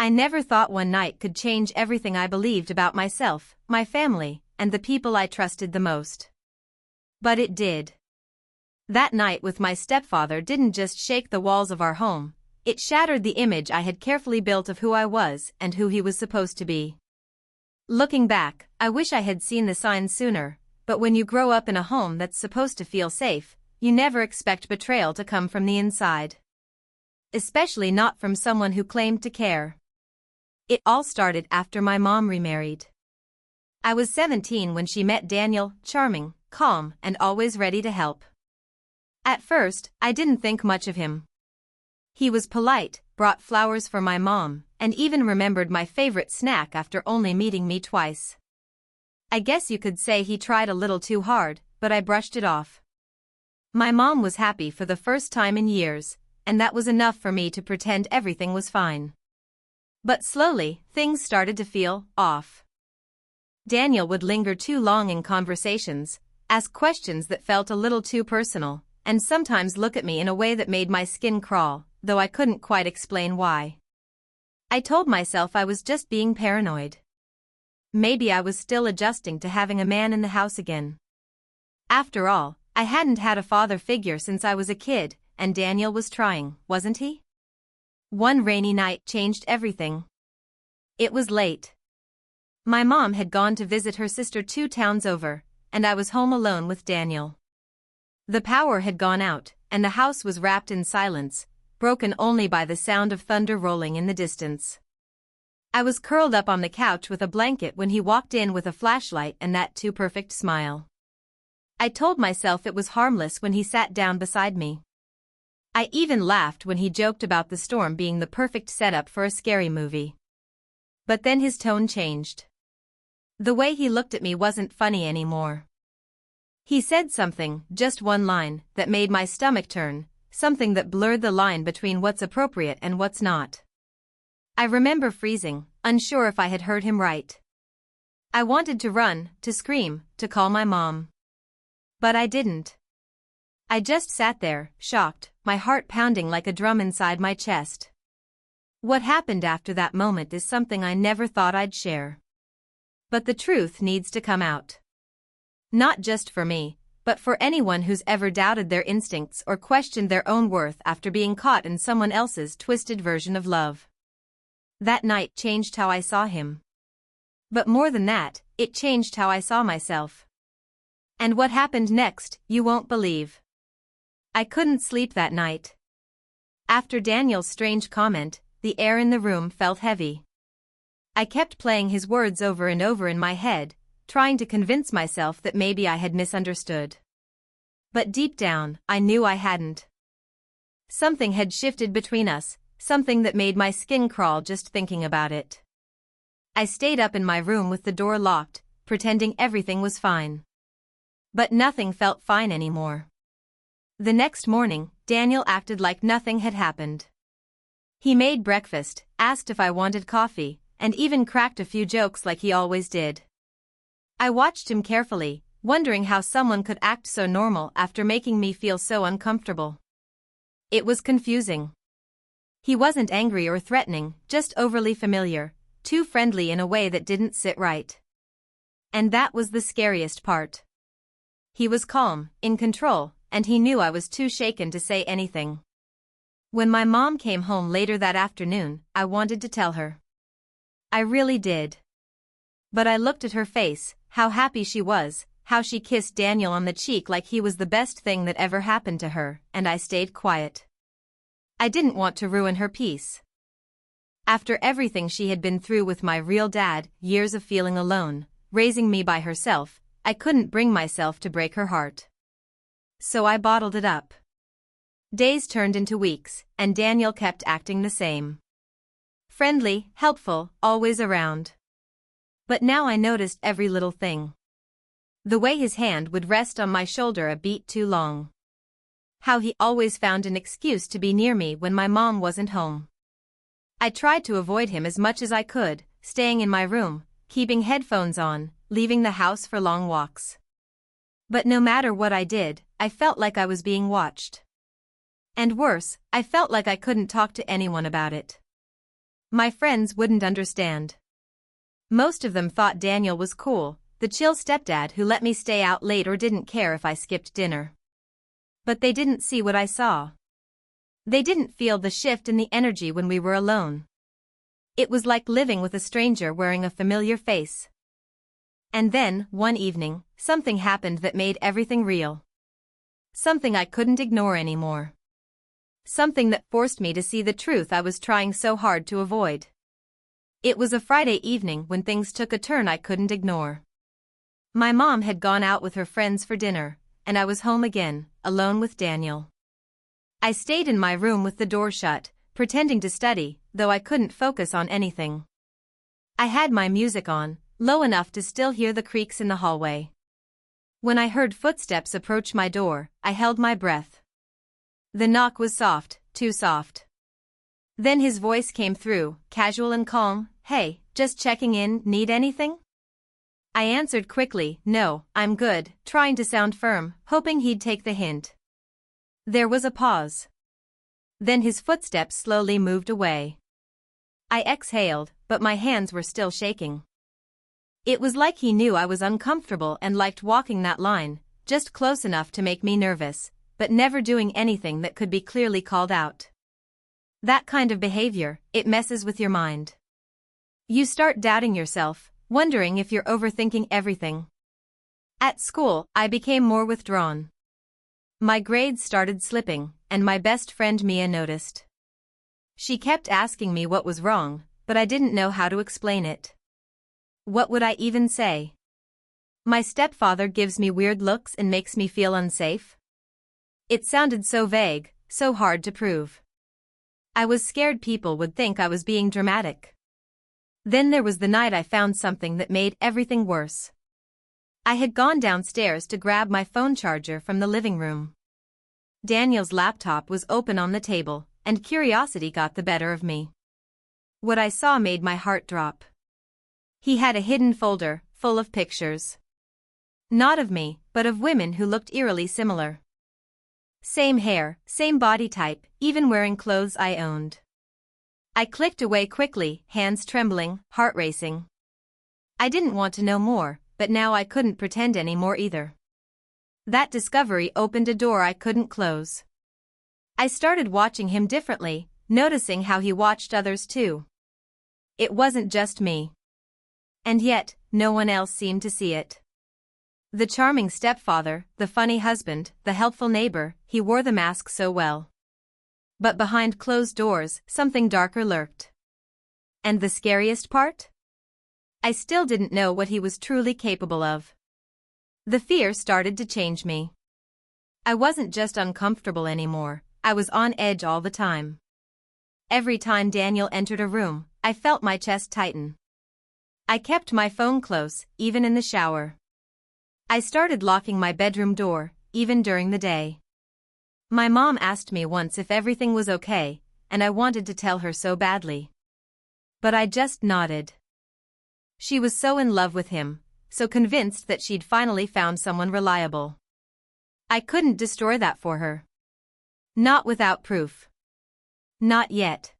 I never thought one night could change everything I believed about myself, my family, and the people I trusted the most. But it did. That night with my stepfather didn't just shake the walls of our home, it shattered the image I had carefully built of who I was and who he was supposed to be. Looking back, I wish I had seen the signs sooner, but when you grow up in a home that's supposed to feel safe, you never expect betrayal to come from the inside. Especially not from someone who claimed to care. It all started after my mom remarried. I was 17 when she met Daniel, charming, calm, and always ready to help. At first, I didn't think much of him. He was polite, brought flowers for my mom, and even remembered my favorite snack after only meeting me twice. I guess you could say he tried a little too hard, but I brushed it off. My mom was happy for the first time in years, and that was enough for me to pretend everything was fine. But slowly, things started to feel off. Daniel would linger too long in conversations, ask questions that felt a little too personal, and sometimes look at me in a way that made my skin crawl, though I couldn't quite explain why. I told myself I was just being paranoid. Maybe I was still adjusting to having a man in the house again. After all, I hadn't had a father figure since I was a kid, and Daniel was trying, wasn't he? One rainy night changed everything. It was late. My mom had gone to visit her sister 2 towns over, and I was home alone with Daniel. The power had gone out, and the house was wrapped in silence, broken only by the sound of thunder rolling in the distance. I was curled up on the couch with a blanket when he walked in with a flashlight and that too perfect smile. I told myself it was harmless when he sat down beside me. I even laughed when he joked about the storm being the perfect setup for a scary movie. But then his tone changed. The way he looked at me wasn't funny anymore. He said something, just one line, that made my stomach turn, something that blurred the line between what's appropriate and what's not. I remember freezing, unsure if I had heard him right. I wanted to run, to scream, to call my mom. But I didn't. I just sat there, shocked, my heart pounding like a drum inside my chest. What happened after that moment is something I never thought I'd share. But the truth needs to come out. Not just for me, but for anyone who's ever doubted their instincts or questioned their own worth after being caught in someone else's twisted version of love. That night changed how I saw him. But more than that, it changed how I saw myself. And what happened next, you won't believe. I couldn't sleep that night. After Daniel's strange comment, the air in the room felt heavy. I kept playing his words over and over in my head, trying to convince myself that maybe I had misunderstood. But deep down, I knew I hadn't. Something had shifted between us, something that made my skin crawl just thinking about it. I stayed up in my room with the door locked, pretending everything was fine. But nothing felt fine anymore. The next morning, Daniel acted like nothing had happened. He made breakfast, asked if I wanted coffee, and even cracked a few jokes like he always did. I watched him carefully, wondering how someone could act so normal after making me feel so uncomfortable. It was confusing. He wasn't angry or threatening, just overly familiar, too friendly in a way that didn't sit right. And that was the scariest part. He was calm, in control, and he knew I was too shaken to say anything. When my mom came home later that afternoon, I wanted to tell her. I really did. But I looked at her face, how happy she was, how she kissed Daniel on the cheek like he was the best thing that ever happened to her, and I stayed quiet. I didn't want to ruin her peace. After everything she had been through with my real dad, years of feeling alone, raising me by herself, I couldn't bring myself to break her heart. So I bottled it up. Days turned into weeks, and Daniel kept acting the same. Friendly, helpful, always around. But now I noticed every little thing. The way his hand would rest on my shoulder a beat too long. How he always found an excuse to be near me when my mom wasn't home. I tried to avoid him as much as I could, staying in my room, keeping headphones on, leaving the house for long walks. But no matter what I did, I felt like I was being watched. And worse, I felt like I couldn't talk to anyone about it. My friends wouldn't understand. Most of them thought Daniel was cool, the chill stepdad who let me stay out late or didn't care if I skipped dinner. But they didn't see what I saw. They didn't feel the shift in the energy when we were alone. It was like living with a stranger wearing a familiar face. And then, one evening, something happened that made everything real. Something I couldn't ignore anymore. Something that forced me to see the truth I was trying so hard to avoid. It was a Friday evening when things took a turn I couldn't ignore. My mom had gone out with her friends for dinner, and I was home again, alone with Daniel. I stayed in my room with the door shut, pretending to study, though I couldn't focus on anything. I had my music on, low enough to still hear the creaks in the hallway. When I heard footsteps approach my door, I held my breath. The knock was soft, too soft. Then his voice came through, casual and calm. "Hey, just checking in, need anything?" I answered quickly, "No, I'm good," trying to sound firm, hoping he'd take the hint. There was a pause. Then his footsteps slowly moved away. I exhaled, but my hands were still shaking. It was like he knew I was uncomfortable and liked walking that line, just close enough to make me nervous, but never doing anything that could be clearly called out. That kind of behavior, it messes with your mind. You start doubting yourself, wondering if you're overthinking everything. At school, I became more withdrawn. My grades started slipping, and my best friend Mia noticed. She kept asking me what was wrong, but I didn't know how to explain it. What would I even say? My stepfather gives me weird looks and makes me feel unsafe? It sounded so vague, so hard to prove. I was scared people would think I was being dramatic. Then there was the night I found something that made everything worse. I had gone downstairs to grab my phone charger from the living room. Daniel's laptop was open on the table, and curiosity got the better of me. What I saw made my heart drop. He had a hidden folder, full of pictures. Not of me, but of women who looked eerily similar. Same hair, same body type, even wearing clothes I owned. I clicked away quickly, hands trembling, heart racing. I didn't want to know more, but now I couldn't pretend anymore either. That discovery opened a door I couldn't close. I started watching him differently, noticing how he watched others too. It wasn't just me. And yet, no one else seemed to see it. The charming stepfather, the funny husband, the helpful neighbor, he wore the mask so well. But behind closed doors, something darker lurked. And the scariest part? I still didn't know what he was truly capable of. The fear started to change me. I wasn't just uncomfortable anymore, I was on edge all the time. Every time Daniel entered a room, I felt my chest tighten. I kept my phone close, even in the shower. I started locking my bedroom door, even during the day. My mom asked me once if everything was okay, and I wanted to tell her so badly. But I just nodded. She was so in love with him, so convinced that she'd finally found someone reliable. I couldn't destroy that for her. Not without proof. Not yet.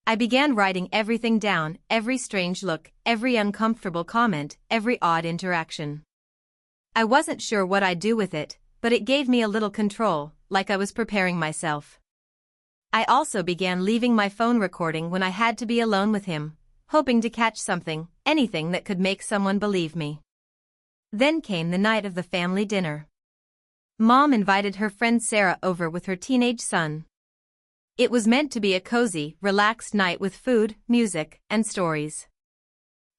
I began writing everything down, every strange look, every uncomfortable comment, every odd interaction. I wasn't sure what I'd do with it, but it gave me a little control, like I was preparing myself. I also began leaving my phone recording when I had to be alone with him, hoping to catch something, anything that could make someone believe me. Then came the night of the family dinner. Mom invited her friend Sarah over with her teenage son. It was meant to be a cozy, relaxed night with food, music, and stories.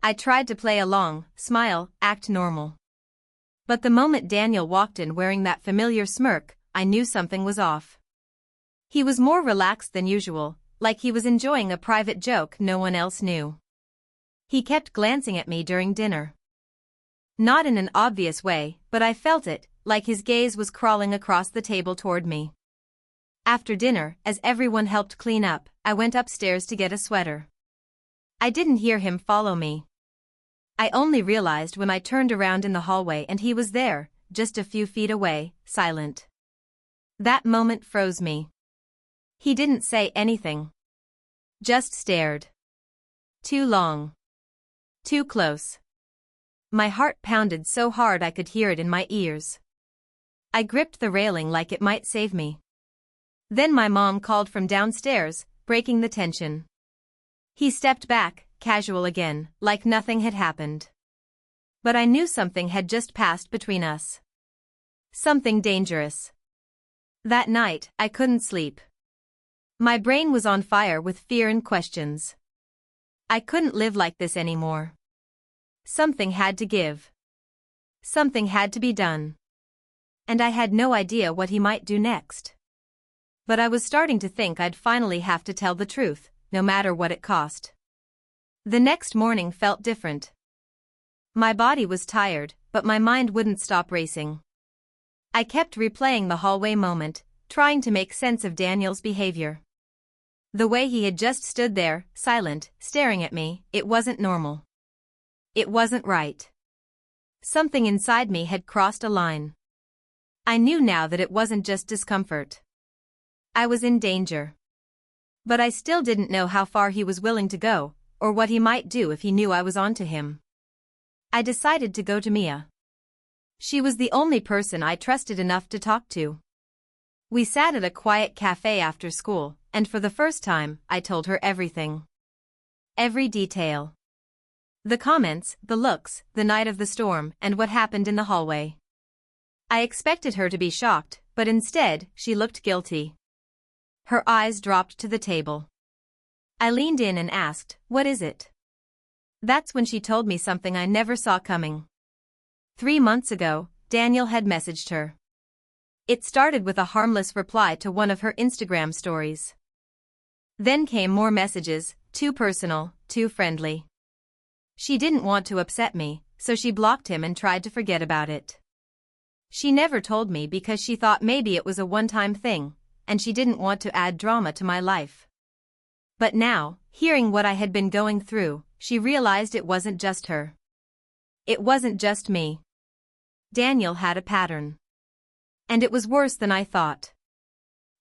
I tried to play along, smile, act normal. But the moment Daniel walked in wearing that familiar smirk, I knew something was off. He was more relaxed than usual, like he was enjoying a private joke no one else knew. He kept glancing at me during dinner. Not in an obvious way, but I felt it, like his gaze was crawling across the table toward me. After dinner, as everyone helped clean up, I went upstairs to get a sweater. I didn't hear him follow me. I only realized when I turned around in the hallway and he was there, just a few feet away, silent. That moment froze me. He didn't say anything. Just stared. Too long. Too close. My heart pounded so hard I could hear it in my ears. I gripped the railing like it might save me. Then my mom called from downstairs, breaking the tension. He stepped back, casual again, like nothing had happened. But I knew something had just passed between us. Something dangerous. That night, I couldn't sleep. My brain was on fire with fear and questions. I couldn't live like this anymore. Something had to give. Something had to be done. And I had no idea what he might do next. But I was starting to think I'd finally have to tell the truth, no matter what it cost. The next morning felt different. My body was tired, but my mind wouldn't stop racing. I kept replaying the hallway moment, trying to make sense of Daniel's behavior. The way he had just stood there, silent, staring at me, it wasn't normal. It wasn't right. Something inside me had crossed a line. I knew now that it wasn't just discomfort. I was in danger. But I still didn't know how far he was willing to go, or what he might do if he knew I was onto him. I decided to go to Mia. She was the only person I trusted enough to talk to. We sat at a quiet cafe after school, and for the first time, I told her everything. Every detail. The comments, the looks, the night of the storm, and what happened in the hallway. I expected her to be shocked, but instead, she looked guilty. Her eyes dropped to the table. I leaned in and asked, "What is it?" That's when she told me something I never saw coming. 3 months ago, Daniel had messaged her. It started with a harmless reply to one of her Instagram stories. Then came more messages, too personal, too friendly. She didn't want to upset me, so she blocked him and tried to forget about it. She never told me because she thought maybe it was a one-time thing, and she didn't want to add drama to my life. But now, hearing what I had been going through, she realized it wasn't just her. It wasn't just me. Daniel had a pattern. And it was worse than I thought.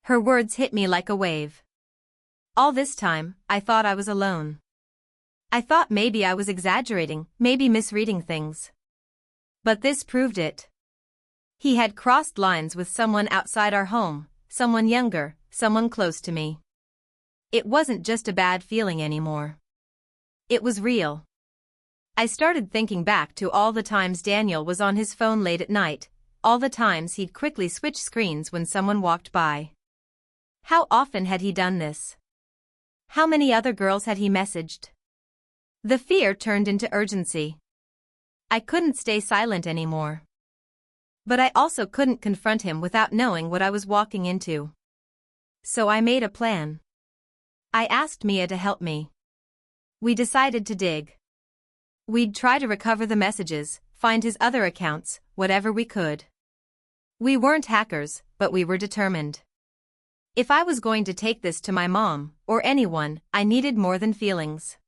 Her words hit me like a wave. All this time, I thought I was alone. I thought maybe I was exaggerating, maybe misreading things. But this proved it. He had crossed lines with someone outside our home, someone younger, someone close to me. It wasn't just a bad feeling anymore. It was real. I started thinking back to all the times Daniel was on his phone late at night, all the times he'd quickly switch screens when someone walked by. How often had he done this? How many other girls had he messaged? The fear turned into urgency. I couldn't stay silent anymore. But I also couldn't confront him without knowing what I was walking into. So I made a plan. I asked Mia to help me. We decided to dig. We'd try to recover the messages, find his other accounts, whatever we could. We weren't hackers, but we were determined. If I was going to take this to my mom, or anyone, I needed more than feelings.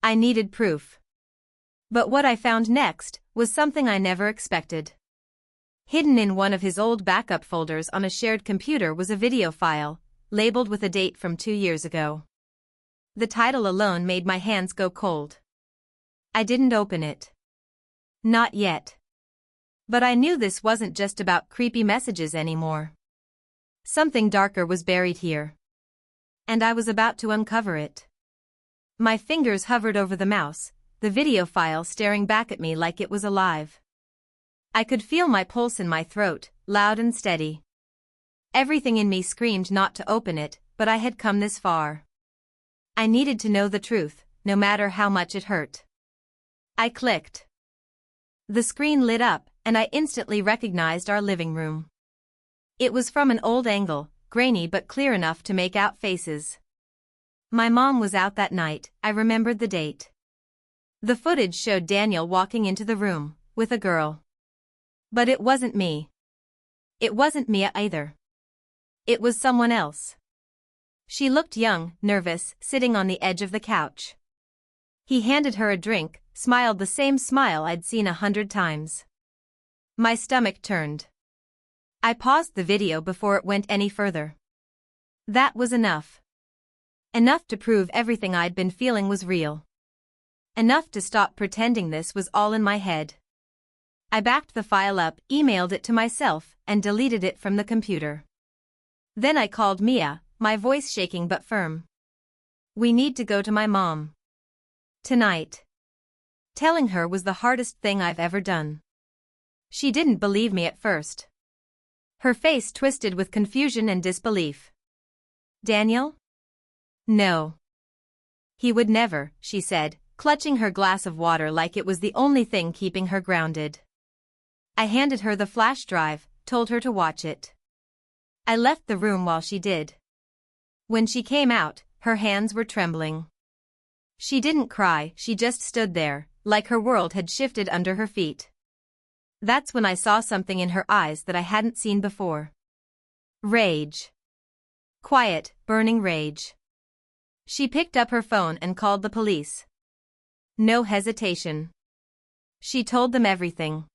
I needed proof. But what I found next was something I never expected. Hidden in one of his old backup folders on a shared computer was a video file, labeled with a date from 2 years ago. The title alone made my hands go cold. I didn't open it. Not yet. But I knew this wasn't just about creepy messages anymore. Something darker was buried here. And I was about to uncover it. My fingers hovered over the mouse, the video file staring back at me like it was alive. I could feel my pulse in my throat, loud and steady. Everything in me screamed not to open it, but I had come this far. I needed to know the truth, no matter how much it hurt. I clicked. The screen lit up, and I instantly recognized our living room. It was from an old angle, grainy but clear enough to make out faces. My mom was out that night, I remembered the date. The footage showed Daniel walking into the room, with a girl. But it wasn't me. It wasn't Mia either. It was someone else. She looked young, nervous, sitting on the edge of the couch. He handed her a drink, smiled the same smile I'd seen 100 times. My stomach turned. I paused the video before it went any further. That was enough. Enough to prove everything I'd been feeling was real. Enough to stop pretending this was all in my head. I backed the file up, emailed it to myself, and deleted it from the computer. Then I called Mia, my voice shaking but firm. We need to go to my mom. Tonight. Telling her was the hardest thing I've ever done. She didn't believe me at first. Her face twisted with confusion and disbelief. Daniel? No. He would never, she said, clutching her glass of water like it was the only thing keeping her grounded. I handed her the flash drive, told her to watch it. I left the room while she did. When she came out, her hands were trembling. She didn't cry, she just stood there, like her world had shifted under her feet. That's when I saw something in her eyes that I hadn't seen before. Rage. Quiet, burning rage. She picked up her phone and called the police. No hesitation. She told them everything.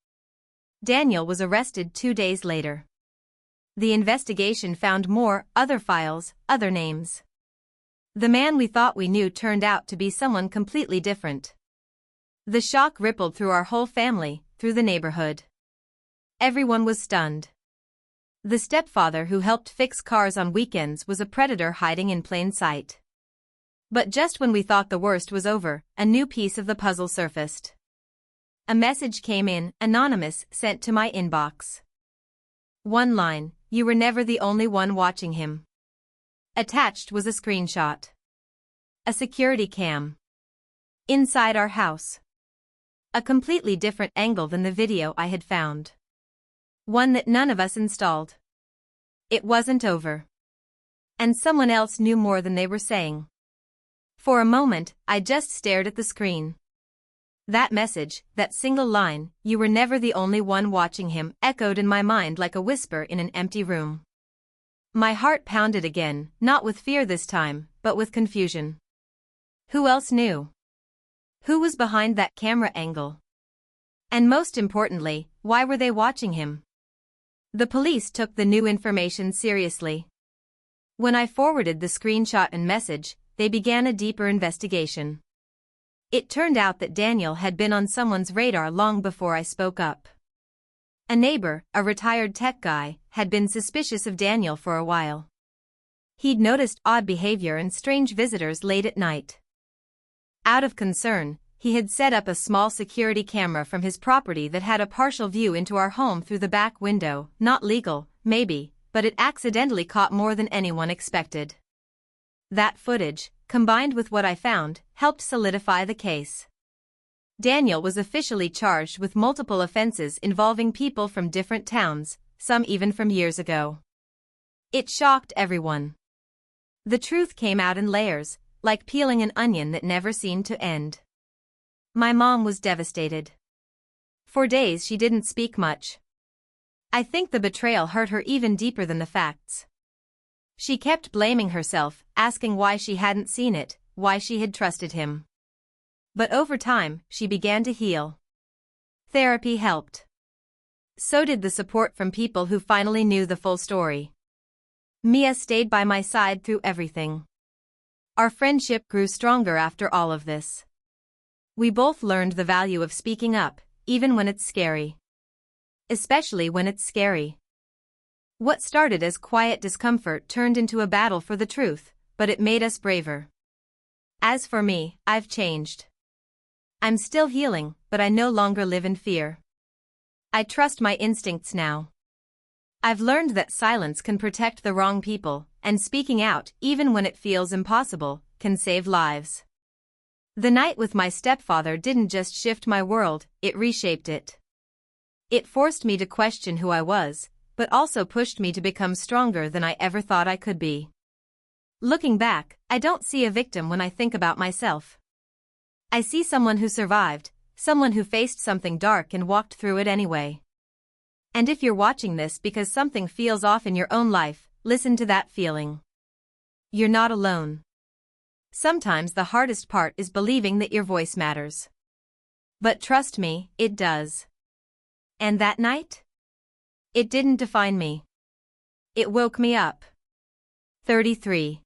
Daniel was arrested 2 days later. The investigation found more, other files, other names. The man we thought we knew turned out to be someone completely different. The shock rippled through our whole family, through the neighborhood. Everyone was stunned. The stepfather who helped fix cars on weekends was a predator hiding in plain sight. But just when we thought the worst was over, a new piece of the puzzle surfaced. A message came in, anonymous, sent to my inbox. One line, you were never the only one watching him. Attached was a screenshot. A security cam. Inside our house. A completely different angle than the video I had found. One that none of us installed. It wasn't over. And someone else knew more than they were saying. For a moment, I just stared at the screen. That message, that single line, you were never the only one watching him, echoed in my mind like a whisper in an empty room. My heart pounded again, not with fear this time, but with confusion. Who else knew? Who was behind that camera angle? And most importantly, why were they watching him? The police took the new information seriously. When I forwarded the screenshot and message, they began a deeper investigation. It turned out that Daniel had been on someone's radar long before I spoke up. A neighbor, a retired tech guy, had been suspicious of Daniel for a while. He'd noticed odd behavior and strange visitors late at night. Out of concern, he had set up a small security camera from his property that had a partial view into our home through the back window, not legal, maybe, but it accidentally caught more than anyone expected. That footage, combined with what I found, helped solidify the case. Daniel was officially charged with multiple offenses involving people from different towns, some even from years ago. It shocked everyone. The truth came out in layers, like peeling an onion that never seemed to end. My mom was devastated. For days she didn't speak much. I think the betrayal hurt her even deeper than the facts. She kept blaming herself, asking why she hadn't seen it, why she had trusted him. But over time, she began to heal. Therapy helped. So did the support from people who finally knew the full story. Mia stayed by my side through everything. Our friendship grew stronger after all of this. We both learned the value of speaking up, even when it's scary. Especially when it's scary. What started as quiet discomfort turned into a battle for the truth, but it made us braver. As for me, I've changed. I'm still healing, but I no longer live in fear. I trust my instincts now. I've learned that silence can protect the wrong people, and speaking out, even when it feels impossible, can save lives. The night with my stepfather didn't just shift my world, it reshaped it. It forced me to question who I was, but also pushed me to become stronger than I ever thought I could be. Looking back, I don't see a victim when I think about myself. I see someone who survived, someone who faced something dark and walked through it anyway. And if you're watching this because something feels off in your own life, listen to that feeling. You're not alone. Sometimes the hardest part is believing that your voice matters. But trust me, it does. And that night? It didn't define me. It woke me up. 33.